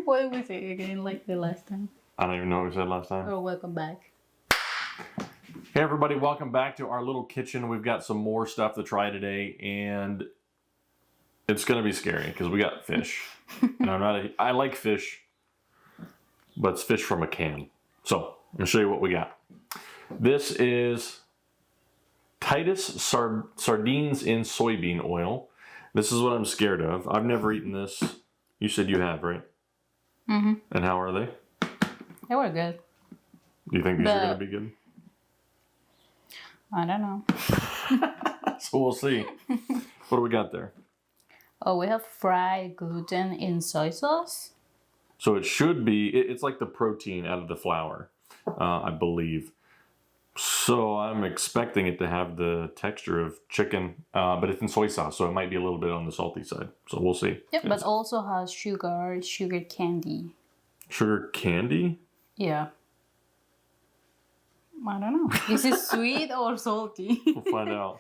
What did we say again like the last time? I don't even know what we said last time. Oh, welcome back. Hey everybody, welcome back to our little kitchen. We've got some more stuff to try today, and it's gonna be scary because we got fish. And I like fish, but it's fish from a can. So I'm gonna show you what we got. This is Titus sardines in soybean oil. This is what I'm scared of. I've never eaten this. You said you have, right? Mm-hmm. And how are they? They were good. Do you think these are gonna be good? I don't know. So we'll see. What do we got there? Oh, we have fried gluten in soy sauce. So it should be, it's like the protein out of the flour, I believe. So I'm expecting it to have the texture of chicken, but it's in soy sauce, so it might be a little bit on the salty side. So we'll see. Yep, but also has sugar candy. Sugar candy? Yeah. I don't know. Is it sweet or salty? We'll find out.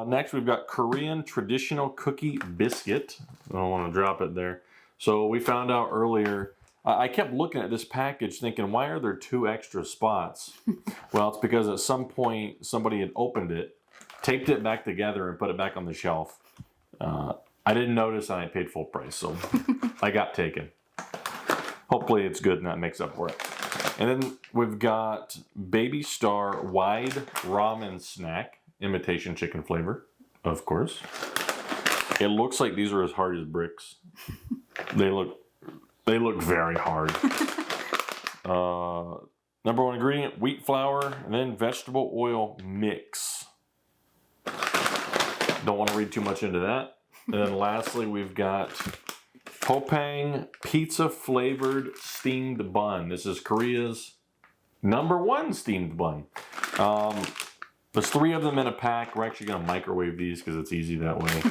Next, we've got Korean traditional cookie biscuit. I don't want to drop it there. So we found out earlier, I kept looking at this package thinking, why are there 2 extra spots? Well, it's because at some point somebody had opened it, taped it back together, and put it back on the shelf. I didn't notice, and I paid full price, so I got taken. Hopefully it's good and that makes up for it. And then we've got Baby Star Wide Ramen Snack, imitation chicken flavor, of course. It looks like these are as hard as bricks. They look very hard. Number 1 ingredient, wheat flour, and then vegetable oil mix. Don't want to read too much into that. And then lastly, we've got Popang pizza flavored steamed bun. This is Korea's #1 steamed bun. There's 3 of them in a pack. We're actually going to microwave these because it's easy that way.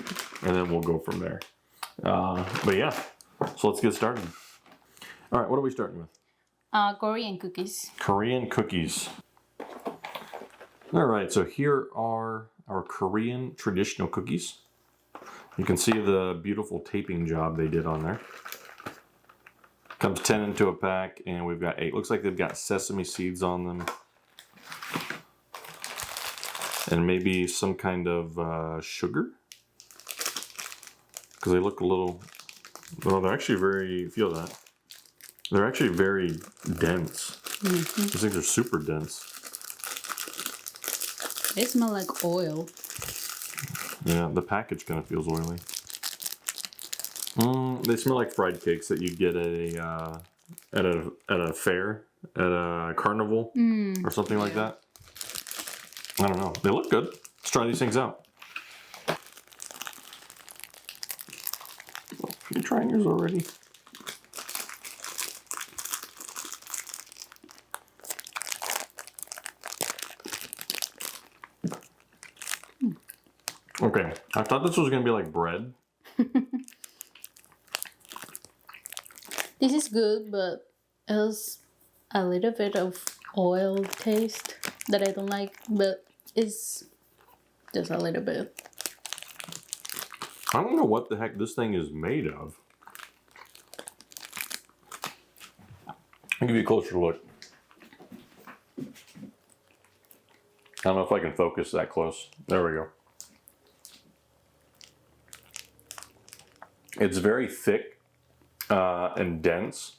And then we'll go from there. But yeah, so let's get started. All right, what are we starting with? Korean cookies. Korean cookies. All right, so here are our Korean traditional cookies. You can see the beautiful taping job they did on there. Comes 10 into a pack, and we've got 8. Looks like they've got sesame seeds on them. And maybe some kind of sugar. Because they look a little, well, they're actually very, feel that. They're actually very dense. Mm-hmm. These things are super dense. They smell like oil. Yeah, the package kind of feels oily. They smell like fried cakes that you get at a fair, at a carnival, or something like that. I don't know. They look good. Let's try these things out. Oh, are you trying yours already? Okay, I thought this was going to be like bread. This is good, but it has a little bit of oil taste that I don't like, but it's just a little bit. I don't know what the heck this thing is made of. I'll give you a closer look. I don't know if I can focus that close. There we go. It's very thick and dense,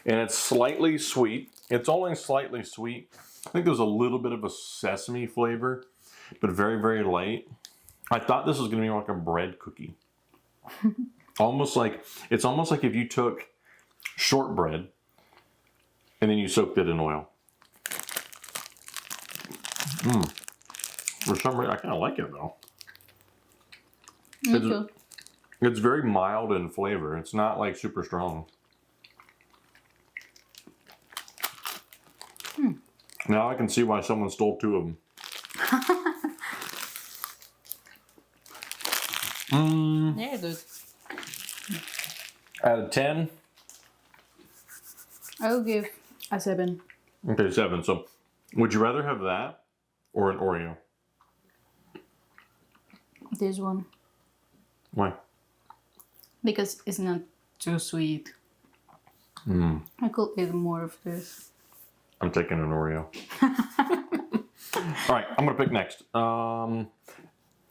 and it's slightly sweet. It's only slightly sweet. I think there's a little bit of a sesame flavor, but very, very light. I thought this was going to be like a bread cookie. It's almost like if you took shortbread and then you soaked it in oil. For some reason, I kind of like it though. Me too. It's very mild in flavor. It's not like super strong. Now I can see why someone stole 2 of them. They're good. Out of 10? I'll give a 7. Okay, 7. So, would you rather have that or an Oreo? This one. Why? Because it's not too sweet. I could eat more of this. I'm taking an Oreo. All right, I'm gonna pick next. I'm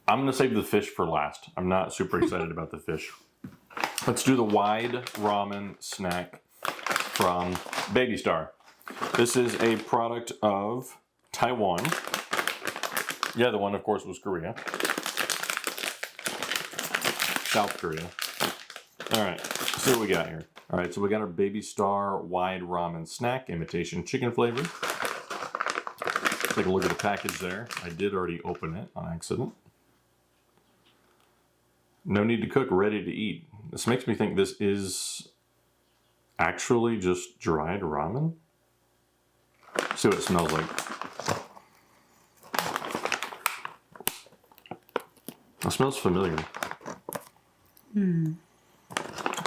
gonna save the fish for last. I'm not super excited about the fish. Let's do the wide ramen snack from Baby Star. This is a product of Taiwan. Yeah, the one, of course, was Korea. South Korea. All right, let's see what we got here. All right, so we got our Baby Star wide ramen snack, imitation chicken flavor. Take a look at the package there. I did already open it on accident. No need to cook, ready to eat. This makes me think this is actually just dried ramen. Let's see what it smells like. It smells familiar.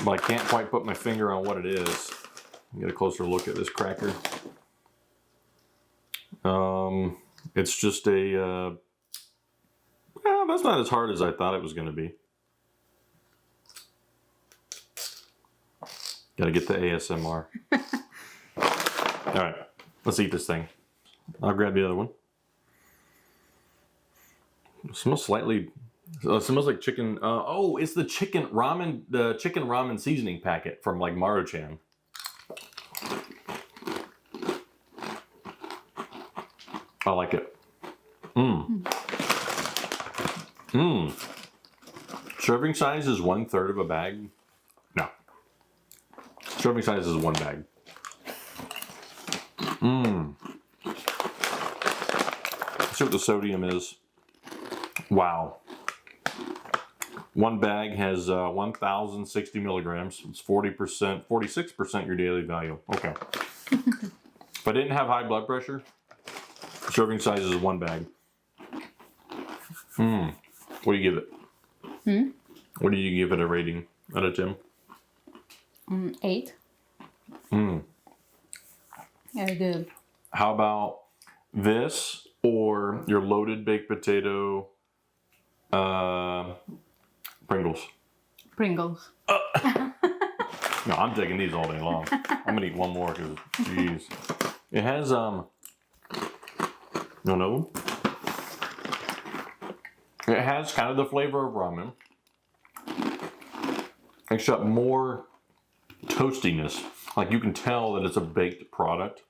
But I can't quite put my finger on what it is. Get a closer look at this cracker. It's just a, well, that's not as hard as I thought it was going to be. Gotta get the ASMR. All right, let's eat this thing. I'll grab the other one. It smells slightly, it smells like chicken. Oh, it's the chicken ramen seasoning packet from like Maruchan. I like it. Serving size is 1/3 of a bag. No. Serving size is 1 bag. Let's see what the sodium is. Wow. 1 bag has 1,060 milligrams. It's 40%, 46% your daily value. Okay. If I didn't have high blood pressure, serving size is 1 bag. What do you give it? What do you give it a rating out of 10? 8. Very good. How about this or your loaded baked potato Pringles? Pringles. No, I'm taking these all day long. I'm gonna eat one more because, jeez. It has, no. It has kind of the flavor of ramen, except more toastiness. Like you can tell that it's a baked product.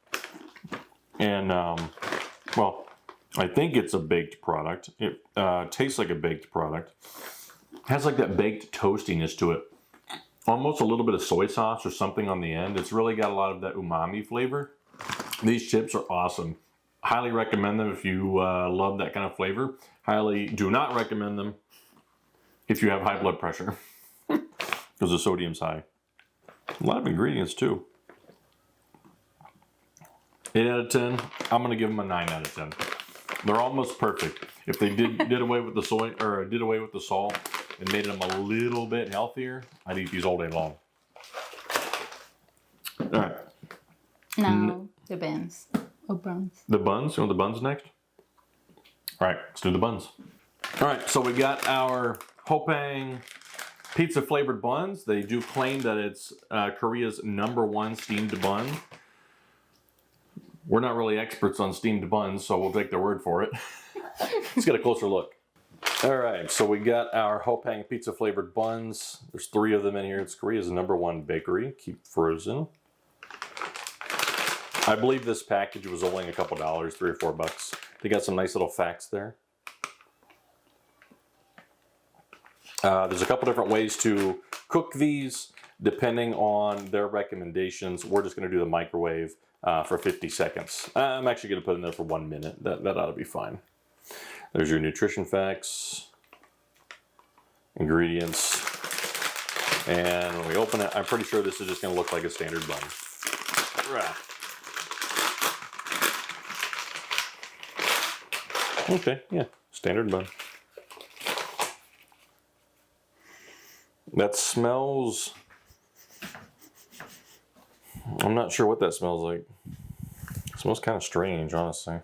And, well, I think it's a baked product. It tastes like a baked product. It has like that baked toastiness to it. Almost a little bit of soy sauce or something on the end. It's really got a lot of that umami flavor. These chips are awesome. Highly recommend them if you love that kind of flavor. Highly do not recommend them if you have high blood pressure because the sodium's high. A lot of ingredients too. 8 out of 10. I'm gonna give them a 9 out of 10. They're almost perfect. If they did away with the soy or did away with the salt and made them a little bit healthier, I'd eat these all day long. All right. Now the buns. Or buns. The buns? You want the buns next? All right, let's do the buns. All right, so we got our Hopang pizza flavored buns. They do claim that it's Korea's #1 steamed bun. We're not really experts on steamed buns, so we'll take their word for it. Let's get a closer look. All right, so we got our Hopang pizza flavored buns. There's 3 of them in here. It's Korea's #1 bakery. Keep frozen. I believe this package was only a couple dollars, $3 or $4. They got some nice little facts there. There's a couple different ways to cook these depending on their recommendations. We're just going to do the microwave for 50 seconds. I'm actually going to put it in there for 1 minute. That ought to be fine. There's your nutrition facts, ingredients, and when we open it, I'm pretty sure this is just going to look like a standard bun. Okay, yeah, standard bun. That smells, I'm not sure what that smells like. It smells kind of strange, honestly.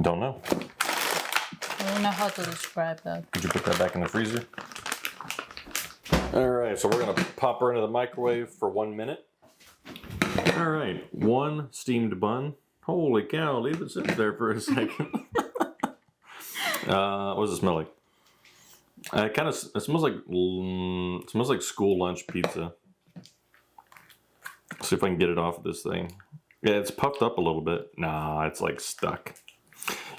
Don't know. I don't know how to describe that. Could you put that back in the freezer? All right, so we're gonna pop her into the microwave for 1 minute. All right, 1 steamed bun. Holy cow, leave it sit there for a second. What does it smell like? It smells like school lunch pizza. See if I can get it off of this thing. Yeah, it's puffed up a little bit. Nah, it's like stuck.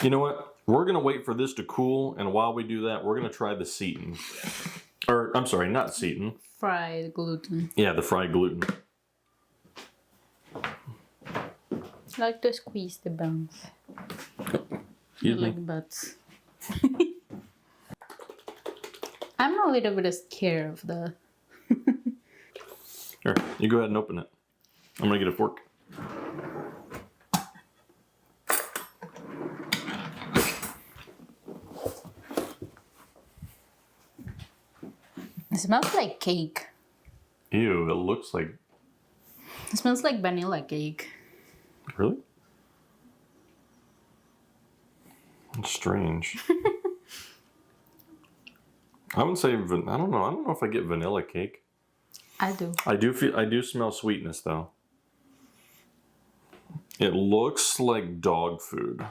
You know what? We're gonna wait for this to cool, and while we do that, we're gonna try the Seton. Or, I'm sorry, not Seton. Fried gluten. Yeah, the fried gluten. I like to squeeze the buns. Excuse me. Like butts. I'm a little bit scared of the... Here, you go ahead and open it. I'm gonna get a fork. It smells like cake. Ew, it looks like... It smells like vanilla cake. Really? It's strange. I wouldn't say, I don't know. I don't know if I get vanilla cake. I do. I do smell sweetness though. It looks like dog food.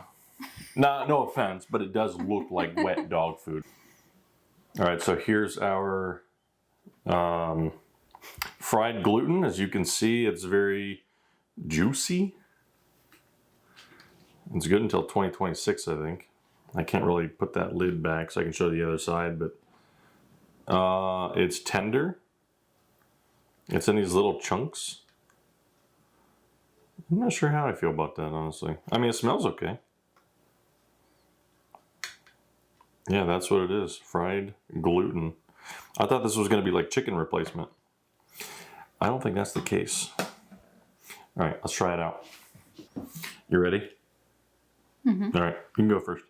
Nah, no offense, but it does look like wet dog food. All right, so here's our fried gluten. As you can see, it's very juicy. It's good until 2026, I think. I can't really put that lid back so I can show the other side, but it's tender. It's in these little chunks. I'm not sure how I feel about that, honestly. I mean, it smells okay. Yeah, that's what it is. Fried gluten. I thought this was going to be like chicken replacement. I don't think that's the case. All right, let's try it out. You ready? Mm-hmm. All right, you can go first.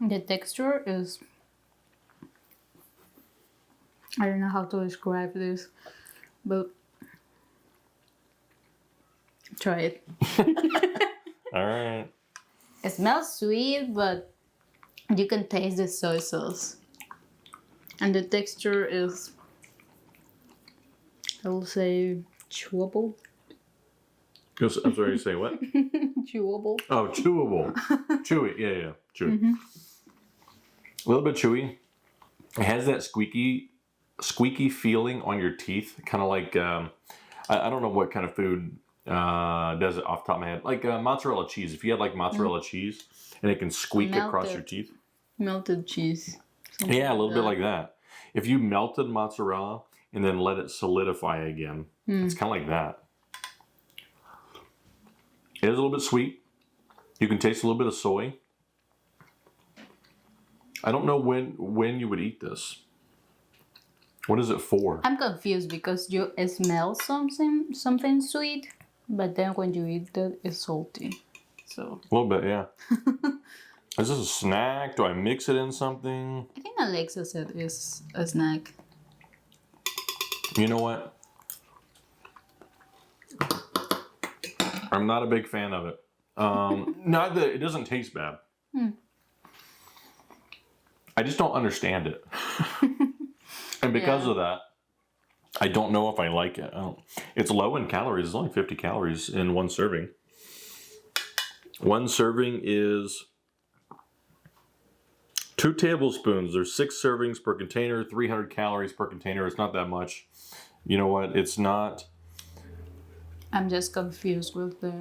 The texture is... I don't know how to describe this, but try it. All right. It smells sweet, but you can taste the soy sauce. And the texture is, I will say, chewable. I'm sorry, you say what? Chewable. Oh, chewable. Chewy, yeah, chewy. Mm-hmm. A little bit chewy. It has that squeaky feeling on your teeth, kind of like, I don't know what kind of food does it off the top of my head. Like mozzarella cheese. If you had like mozzarella cheese and it can squeak across your teeth. Melted cheese. Yeah, a little bit like that. If you melted mozzarella and then let it solidify again, it's kind of like that. It is a little bit sweet. You can taste a little bit of soy. I don't know when you would eat this. What is it for? I'm confused because you smell something sweet, but then when you eat it, it's salty. So a little bit, yeah. Is this a snack? Do I mix it in something? I think Alexa said it's a snack. You know what? I'm not a big fan of it. Not that it doesn't taste bad. I just don't understand it. And because of that, I don't know if I like it. It's low in calories. It's only 50 calories in one serving. One serving is 2 tablespoons. There's 6 servings per container, 300 calories per container. It's not that much. You know what? It's not. I'm just confused with the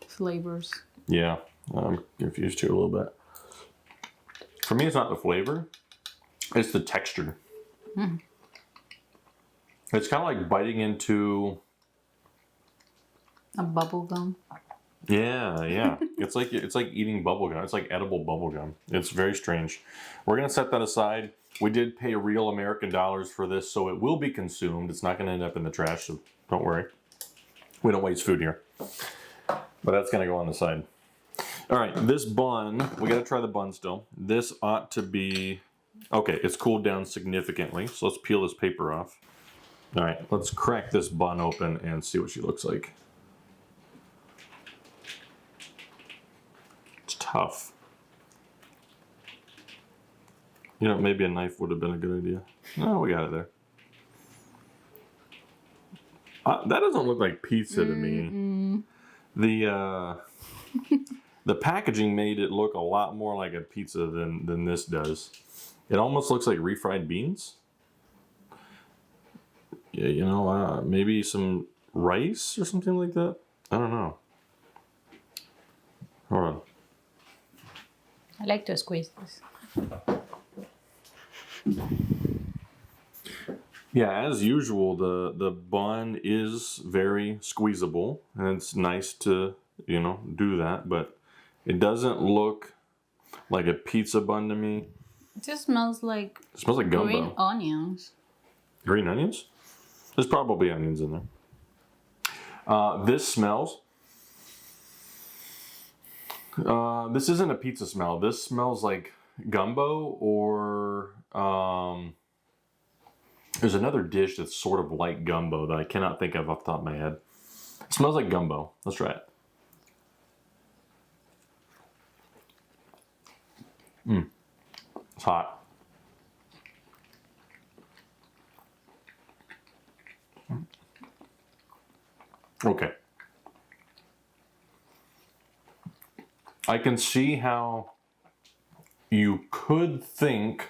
flavors. Yeah, I'm confused too a little bit. For me, it's not the flavor. It's the texture. It's kind of like biting into a bubble gum. Yeah. It's like eating bubble gum. It's like edible bubble gum. It's very strange. We're gonna set that aside. We did pay real American dollars for this, so it will be consumed. It's not gonna end up in the trash, so don't worry. We don't waste food here. But that's gonna go on the side. All right, this bun, we gotta try the bun still. This ought to be Okay, it's cooled down significantly. So let's peel this paper off. All right, let's crack this bun open and see what she looks like. It's tough. You know, maybe a knife would have been a good idea. No, we got it there. That doesn't look like pizza to me. The the packaging made it look a lot more like a pizza than this does. It almost looks like refried beans. Yeah, you know, maybe some rice or something like that. I don't know. Hold on. I like to squeeze this. Yeah, as usual, the bun is very squeezable, and it's nice to, you know, do that, but it doesn't look like a pizza bun to me. It just smells like It smells like gumbo. green onions. Green onions? There's probably onions in there. This smells. This isn't a pizza smell. This smells like gumbo or there's another dish that's sort of like gumbo that I cannot think of off the top of my head. It smells like gumbo. Let's try it. It's hot. Okay. I can see how you could think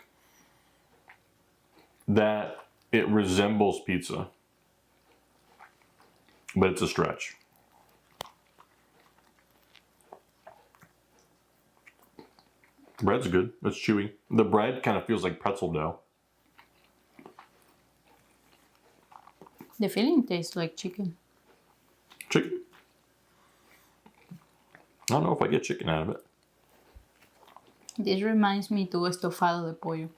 that it resembles pizza, but it's a stretch. Bread's good. It's chewy. The bread kind of feels like pretzel dough. The filling tastes like chicken. Chicken. I don't know if I get chicken out of it. This reminds me to estofado de pollo.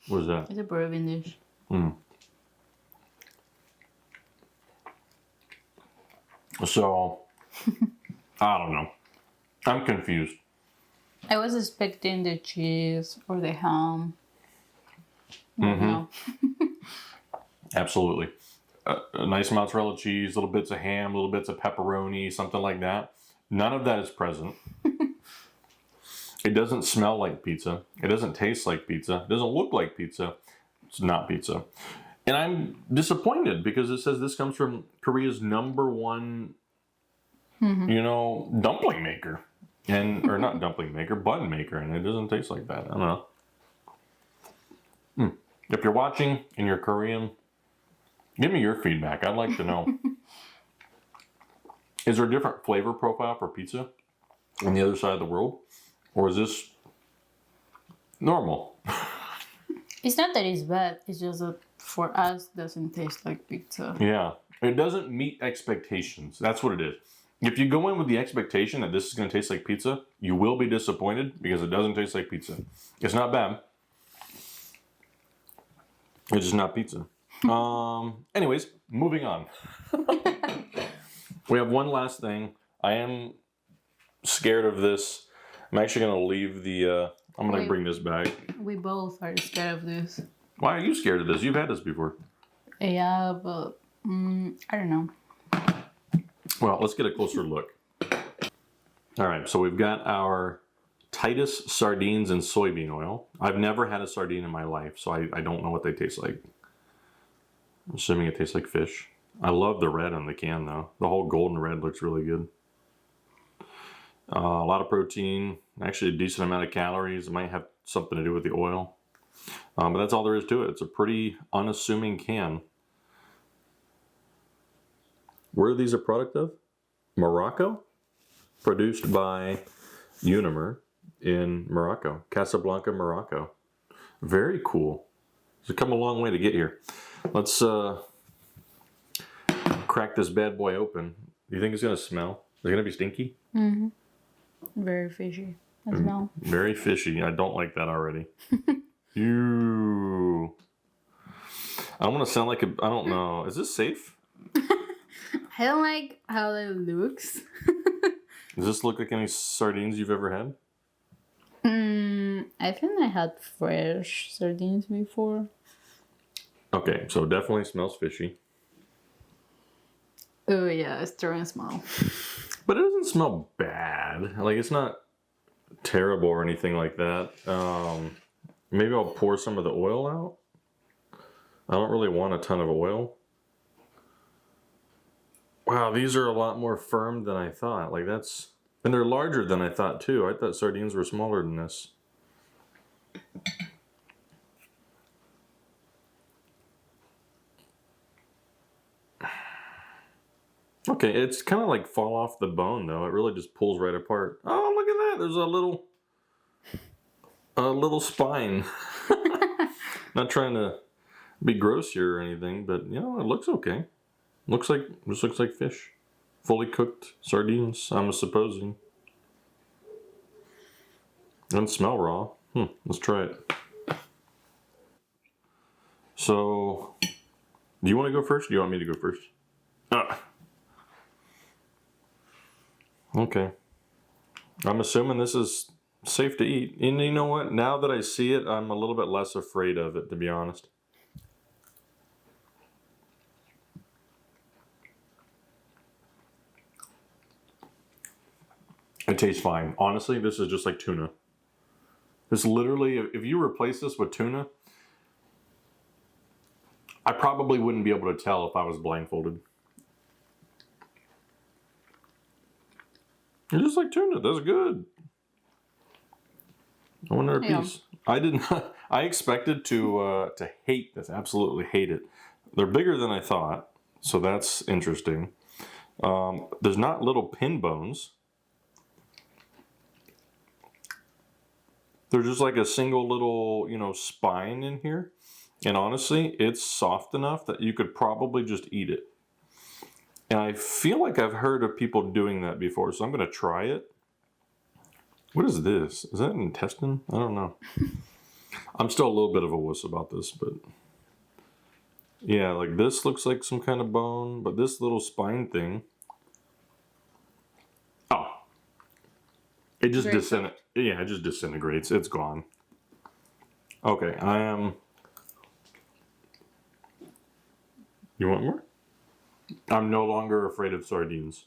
What is that? It's a Peruvian dish. So, I don't know. I'm confused. I was expecting the cheese or the ham. No. Absolutely. A nice mozzarella cheese, little bits of ham, little bits of pepperoni, something like that. None of that is present. It doesn't smell like pizza. It doesn't taste like pizza. It doesn't look like pizza. It's not pizza. And I'm disappointed because it says this comes from Korea's #1, you know, dumpling maker. Or not dumpling maker, bun maker. And it doesn't taste like that. I don't know. If you're watching and you're Korean, give me your feedback. I'd like to know. Is there a different flavor profile for pizza on the other side of the world? Or is this normal? It's not that it's bad. It's just that for us, it doesn't taste like pizza. Yeah. It doesn't meet expectations. That's what it is. If you go in with the expectation that this is going to taste like pizza, you will be disappointed because it doesn't taste like pizza. It's not bad. It's just not pizza. Anyways, moving on. We have one last thing. I am scared of this. I'm actually going to leave the... I'm going to bring this back. We both are scared of this. Why are you scared of this? You've had this before. Yeah, but I don't know. Well, let's get a closer look. All right, so we've got our Titus sardines and soybean oil. I've never had a sardine in my life, so I don't know what they taste like. I'm assuming it tastes like fish. I love the red on the can, though. The whole golden red looks really good. A lot of protein, actually a decent amount of calories. It might have something to do with the oil. But that's all there is to it. It's a pretty unassuming can. Where are these a product of? Morocco? Produced by Unimer in Morocco. Casablanca, Morocco. Very cool. It's come a long way to get here. Let's crack this bad boy open. Do you think it's going to smell? Is it going to be stinky? Mm-hmm. Very fishy. I smell. Very fishy. I don't like that already. Ew. I don't want to sound like a... I don't know. Is this safe? I don't like how it looks. Does this look like any sardines you've ever had? I think I had fresh sardines before. Okay, so it definitely smells fishy. Oh yeah, it's strong smell. But it doesn't smell bad. Like, it's not terrible or anything like that. Maybe I'll pour some of the oil out. I don't really want a ton of oil. Wow, these are a lot more firm than I thought. Like, that's... And they're larger than I thought, too. I thought sardines were smaller than this. Okay, it's kind of like fall off the bone, though. It really just pulls right apart. Oh, look at that! There's a little spine. Not trying to be gross here or anything, but you know, it looks okay. This looks like fish, fully cooked sardines. I'm supposing. Doesn't smell raw. Let's try it. So, do you want to go first? Or do you want me to go first? Okay. I'm assuming this is safe to eat. And you know what? Now that I see it, I'm a little bit less afraid of it, to be honest. It tastes fine. Honestly, this is just like tuna. This literally, if you replace this with tuna, I probably wouldn't be able to tell if I was blindfolded. It's just like tuna. That's good. I want another piece. I didn't. I expected to hate this. Absolutely hate it. They're bigger than I thought, so that's interesting. There's not little pin bones. There's just like a single little, spine in here. And honestly, it's soft enough that you could probably just eat it. And I feel like I've heard of people doing that before, so I'm going to try it. What is this? Is that an intestine? I don't know. I'm still a little bit of a wuss about this, but... Yeah, like this looks like some kind of bone, but this little spine thing... Oh. It just disintegrates. It's gone. Okay, I am... You want more? I'm no longer afraid of sardines.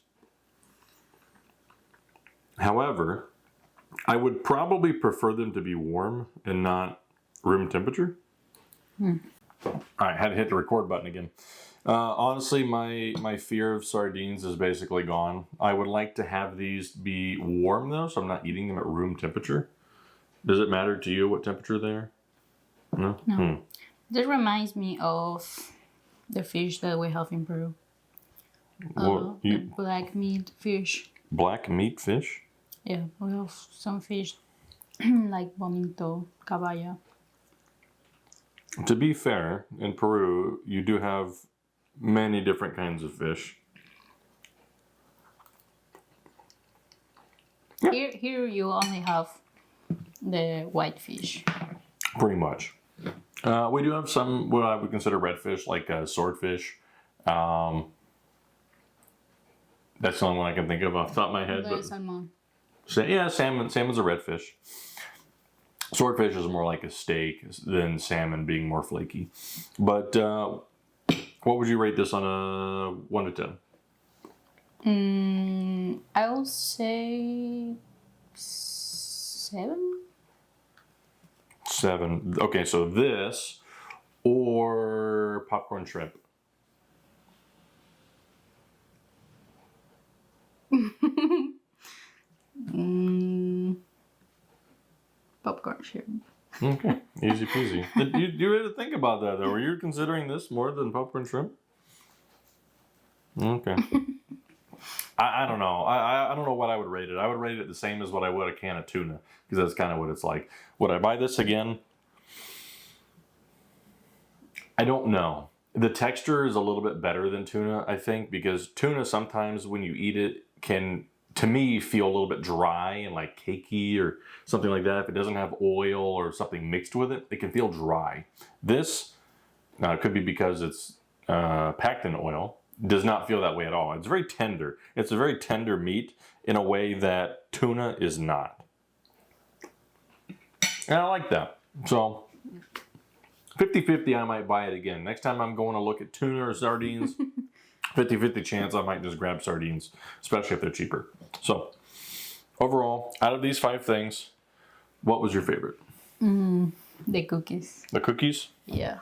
However, I would probably prefer them to be warm and not room temperature. All right, had to hit the record button again. Honestly, my fear of sardines is basically gone. I would like to have these be warm though, so I'm not eating them at room temperature. Does it matter to you what temperature they are? No? No. This reminds me of the fish that we have in Peru. Well, the black meat fish. Black meat fish? Yeah, we have some fish like vomito, caballa. To be fair, in Peru, you do have many different kinds of fish. Here you only have the white fish. Pretty much. We do have some what I would consider redfish, like swordfish. That's the only one I can think of off the top of my head. But salmon. Yeah, salmon. Salmon's a redfish. Swordfish is more like a steak than salmon being more flaky. But what would you rate this on a 1 to 10? I will say 7. 7. Okay, so this or popcorn shrimp. Popcorn shrimp. Okay, easy peasy. You had to think about that though. Were you considering this more than popcorn shrimp? Okay. I don't know. I don't know what I would rate it. I would rate it the same as what I would a can of tuna, because that's kind of what it's like. Would I buy this again? I don't know. The texture is a little bit better than tuna, I think, because tuna sometimes when you eat it can, to me, feel a little bit dry and like cakey or something like that. If it doesn't have oil or something mixed with it, it can feel dry. This could be because it's packed in oil. Does not feel that way at all. It's very tender. It's a very tender meat in a way that tuna is not. And I like that. So 50-50, I might buy it again. Next time I'm going to look at tuna or sardines, 50-50 chance I might just grab sardines, especially if they're cheaper. So overall, out of these 5 things, what was your favorite? The cookies. The cookies? Yeah.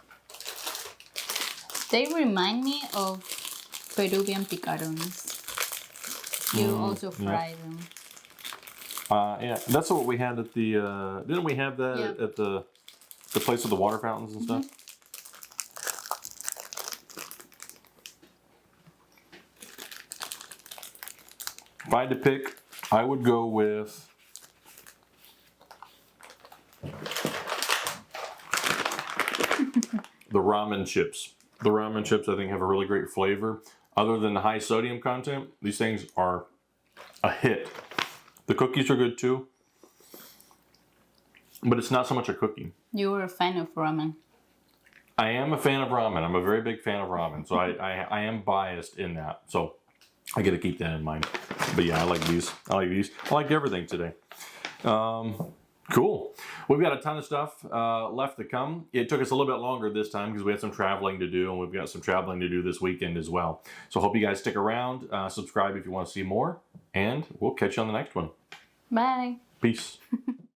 They remind me of Peruvian picarones. You also fry them. Yeah, that's what we had at the. Didn't we have that at the place with the water fountains and stuff? If I had to pick, I would go with the ramen chips. The ramen chips, I think, have a really great flavor. Other than the high sodium content, these things are a hit. The cookies are good too, but it's not so much a cookie. You were a fan of ramen. I am a fan of ramen. I'm a very big fan of ramen, so I am biased in that. So I got to keep that in mind. But yeah, I like these. I like these. I like everything today. Cool. We've got a ton of stuff left to come. It took us a little bit longer this time because we had some traveling to do, and we've got some traveling to do this weekend as well. So hope you guys stick around. Subscribe if you want to see more, and we'll catch you on the next one. Bye. Peace.